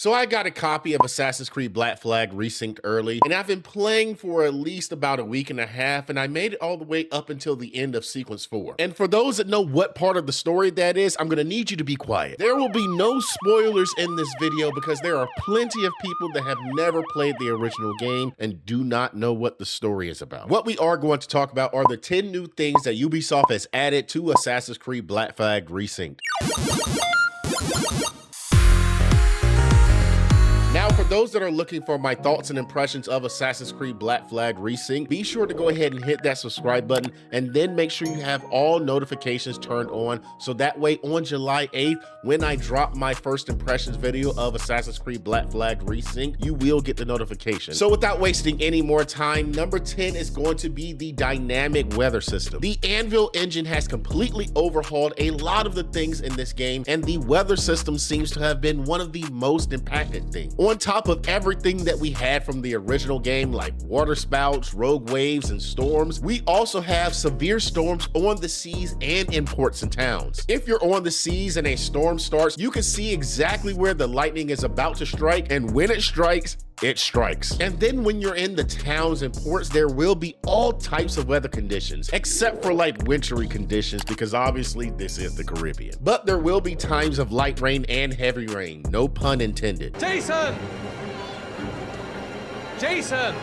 So I got a copy of Assassin's Creed Black Flag Resynced early, and I've been playing for at least about a week and a half, and I made it all the way up until the end of Sequence 4. And for those that know what part of the story that is, I'm gonna need you to be quiet. There will be no spoilers in this video because there are plenty of people that have never played the original game and do not know what the story is about. What we are going to talk about are the 10 new things that Ubisoft has added to Assassin's Creed Black Flag Resynced. Now, for those that are looking for my thoughts and impressions of Assassin's Creed Black Flag Resynced, be sure to go ahead and hit that subscribe button and then make sure you have all notifications turned on so that way on July 8th, when I drop my first impressions video of Assassin's Creed Black Flag Resynced, you will get the notification. So without wasting any more time, number 10 is going to be the dynamic weather system. The Anvil engine has completely overhauled a lot of the things in this game, and the weather system seems to have been one of the most impacted things. On top of everything that we had from the original game, like water spouts, rogue waves, and storms, we also have severe storms on the seas and in ports and towns. If you're on the seas and a storm starts, you can see exactly where the lightning is about to strike, and when it strikes, it strikes. And then when you're in the towns and ports, there will be all types of weather conditions, except for like wintry conditions, because obviously this is the Caribbean. But there will be times of light rain and heavy rain, no pun intended. Jason! Jason!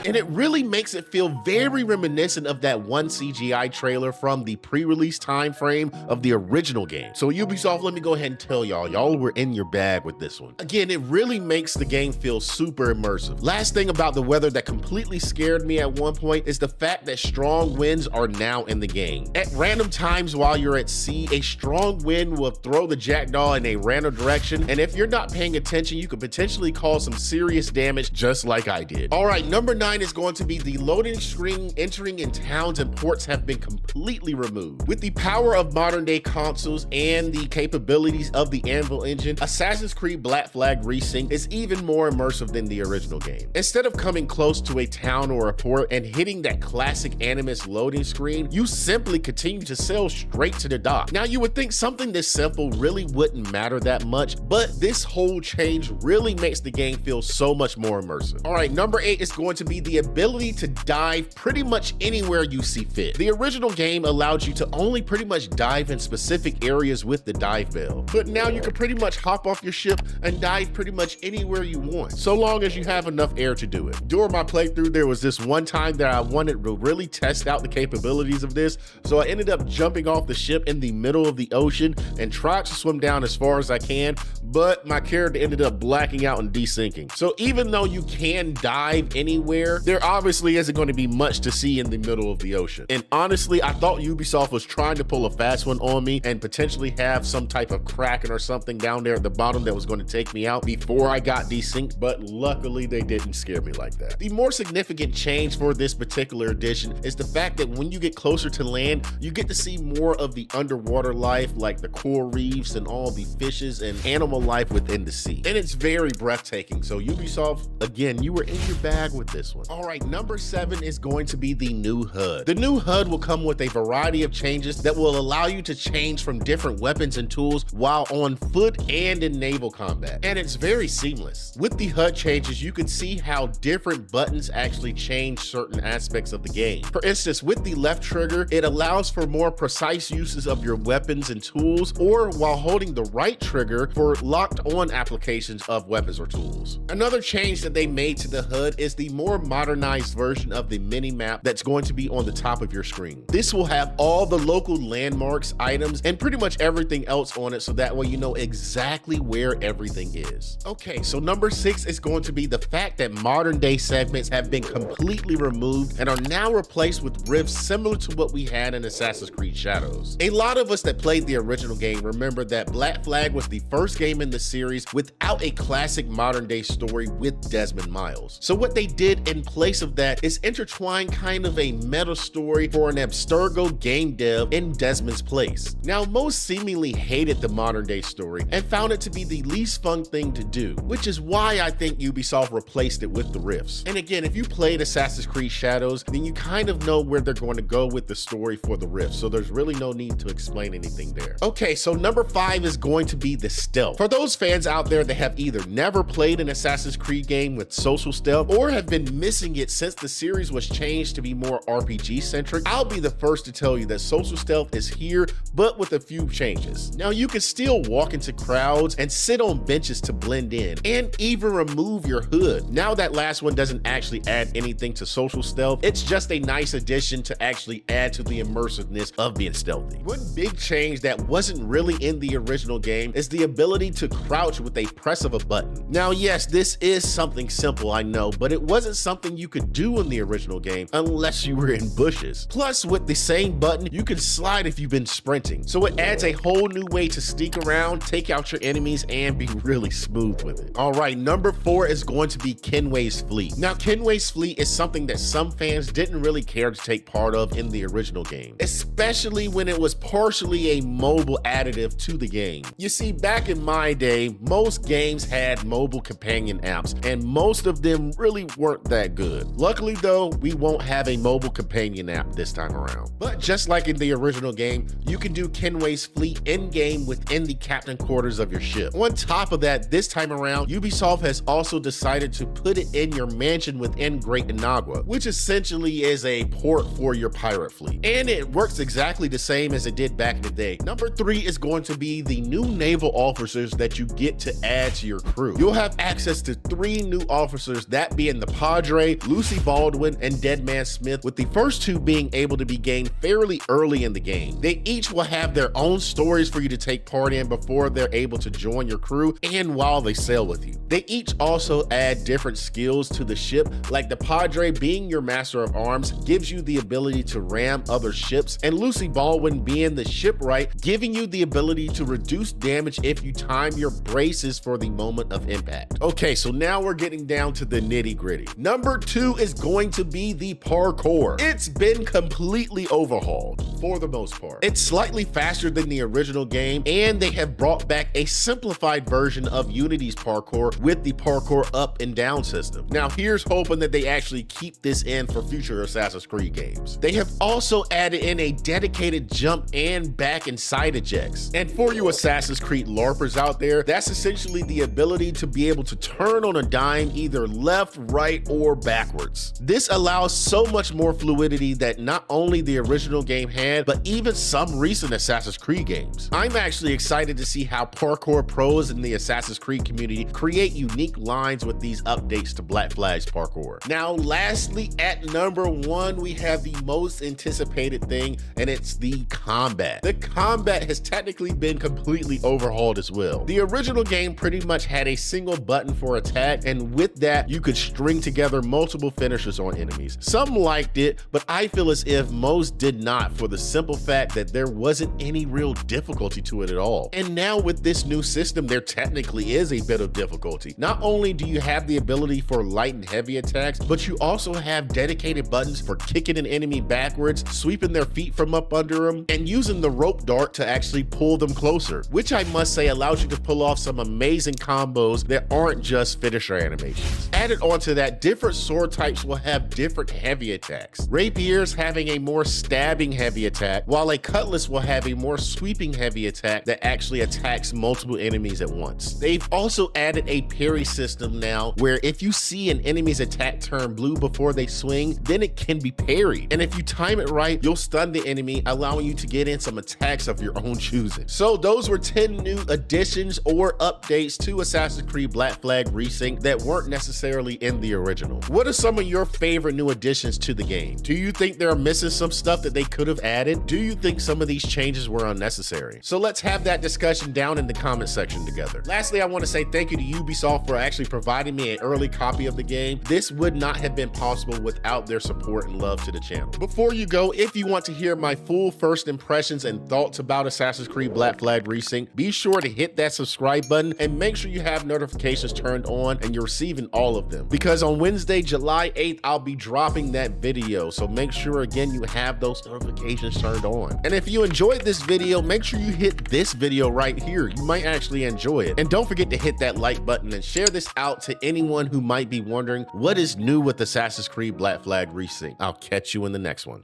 And it really makes it feel very reminiscent of that one CGI trailer from the pre-release time frame of the original game. So Ubisoft, let me go ahead and tell y'all were in your bag with this one. Again, it really makes the game feel super immersive. Last thing about the weather that completely scared me at one point is the fact that strong winds are now in the game. At random times while you're at sea, a strong wind will throw the jackdaw in a random direction, and if you're not paying attention, you could potentially cause some serious damage just like I did. All right, number 9 is going to be the loading screen. Entering in towns and ports have been completely removed. With the power of modern day consoles and the capabilities of the Anvil engine, Assassin's Creed Black Flag Resynced is even more immersive than the original game. Instead of coming close to a town or a port and hitting that classic Animus loading screen, you simply continue to sail straight to the dock. Now, you would think something this simple really wouldn't matter that much, but this whole change really makes the game feel so much more immersive. All right, number 8 is going to be the ability to dive pretty much anywhere you see fit. The original game allowed you to only pretty much dive in specific areas with the dive bell, but now you can pretty much hop off your ship and dive pretty much anywhere you want, so long as you have enough air to do it. During my playthrough, there was this one time that I wanted to really test out the capabilities of this, so I ended up jumping off the ship in the middle of the ocean and tried to swim down as far as I can, but my character ended up blacking out and desinking. So even though you can dive anywhere, there obviously isn't going to be much to see in the middle of the ocean. And honestly, I thought Ubisoft was trying to pull a fast one on me and potentially have some type of kraken or something down there at the bottom that was going to take me out before I got desynced, but luckily they didn't scare me like that. The more significant change for this particular edition is the fact that when you get closer to land, you get to see more of the underwater life, like the coral reefs and all the fishes and animal life within the sea. And it's very breathtaking. So Ubisoft, again, you were in your bag with this one. All right, number 7 is going to be the new HUD. The new HUD will come with a variety of changes that will allow you to change from different weapons and tools while on foot and in naval combat. And it's very seamless. With the HUD changes, you can see how different buttons actually change certain aspects of the game. For instance, with the left trigger, it allows for more precise uses of your weapons and tools, or while holding the right trigger for locked on applications of weapons or tools. Another change that they made to the HUD is the more modernized version of the mini map that's going to be on the top of your screen. This will have all the local landmarks, items, and pretty much everything else on it, so that way you know exactly where everything is. Okay, so number 6 is going to be the fact that modern day segments have been completely removed and are now replaced with rifts similar to what we had in Assassin's Creed Shadows. A lot of us that played the original game remember that Black Flag was the first game in the series without a classic modern day story with Desmond Miles. So what they did in place of that is intertwine kind of a meta story for an Abstergo game dev in Desmond's place. Now, most seemingly hated the modern day story and found it to be the least fun thing to do, which is why I think Ubisoft replaced it with the rifts. And again, if you played Assassin's Creed Shadows, then you kind of know where they're going to go with the story for the rifts, so there's really no need to explain anything there. Okay, so number 5 is going to be the stealth. For For those fans out there that have either never played an Assassin's Creed game with social stealth or have been missing it since the series was changed to be more RPG centric, I'll be the first to tell you that social stealth is here, but with a few changes. Now you can still walk into crowds and sit on benches to blend in, and even remove your hood. Now that last one doesn't actually add anything to social stealth, it's just a nice addition to actually add to the immersiveness of being stealthy. One big change that wasn't really in the original game is the ability to crouch with a press of a button. Now yes, this is something simple, I know, but it wasn't something you could do in the original game unless you were in bushes. Plus, with the same button, you can slide if you've been sprinting. So it adds a whole new way to sneak around, take out your enemies, and be really smooth with it. All right, number 4 is going to be Kenway's Fleet. Now, Kenway's Fleet is something that some fans didn't really care to take part of in the original game, especially when it was partially a mobile additive to the game. You see, back in my day, most games had mobile companion apps, and most of them really weren't that good. Luckily though, we won't have a mobile companion app this time around. But just like in the original game, you can do Kenway's Fleet in-game within the captain quarters of your ship. On top of that, this time around, Ubisoft has also decided to put it in your mansion within Great Inagua, which essentially is a port for your pirate fleet. And it works exactly the same as it did back in the day. Number 3 is going to be the new naval officers that you get to add to your crew. You'll have access to 3 new officers, that being the Padre, Lucy Baldwin, and Deadman Smith, with the first 2 being able to be gained fairly early in the game. They each will have their own stories for you to take part in before they're able to join your crew and while they sail with you. They each also add different skills to the ship, like the Padre being your master of arms gives you the ability to ram other ships, and Lucy Baldwin being the shipwright, giving you the ability to reduce damage if you time your braces for the moment of impact. Okay, so now we're getting down to the nitty-gritty. Number 2 is going to be the parkour. It's been completely overhauled for the most part. It's slightly faster than the original game, and they have brought back a simplified version of Unity's parkour with the parkour up and down system. Now here's hoping that they actually keep this in for future Assassin's Creed games. They have also added in a dedicated jump and back and side ejects. And for you Assassin's Creed LARPers out there, that's essentially the ability to be able to turn on a dime either left, right, or backwards. This allows so much more fluidity that not only the original game had, but even some recent Assassin's Creed games. I'm actually excited to see how parkour pros in the Assassin's Creed community create unique lines with these updates to Black Flag's parkour. Now, lastly, at number 1, we have the most anticipated thing, and it's the combat. The combat has technically been completely overhauled as well. The original game pretty much had a single button for attack, and with that, you could string together multiple finishers on enemies. Some liked it, but I feel as if most did not, for the simple fact that there wasn't any real difficulty to it at all. And now with this new system, there technically is a bit of difficulty. Not only do you have the ability for light and heavy attacks, but you also have dedicated buttons for kicking an enemy backwards, sweeping their feet from up under them, and using the rope dart to actually pull them closer, which I must say allows you to pull off some amazing combos that aren't just finisher animations. Added onto that, different sword types will have different heavy attacks. Rapiers having a more stabbing heavy attack, while a cutlass will have a more sweeping heavy attack that actually attacks multiple enemies at once. They've also added a parry system now, where if you see an enemy's attack turn blue before they swing, then it can be parried. And if you time it right, you'll stun the enemy, allowing you to get in some attacks of your own choosing. So those were 10 new additions or updates to Assassin's Creed Black Flag Resynced that weren't necessarily in the original. What are some of your favorite new additions to the game? Do you think they're missing some stuff that they could have added? Do you think some of these changes were unnecessary? So let's have that discussion down in the comment section together. Lastly, I want to say thank you to Ubisoft for actually providing me an early copy of the game. This would not have been possible without their support and love to the channel. Before you go, if you want to hear my full first impressions and thoughts about Assassin's Creed Black Flag Resynced, be sure to hit that subscribe button and make sure you have notifications turned on and you're receiving all of them. Because on Wednesday, July 8th, I'll be dropping that video. So make sure again you have those notifications turned on. And if you enjoyed this video, make sure you hit this video right here. You might actually enjoy it. And don't forget to hit that like button and share this out to anyone who might be wondering what is new with Assassin's Creed Black Flag Resynced. I'll catch you in the next one.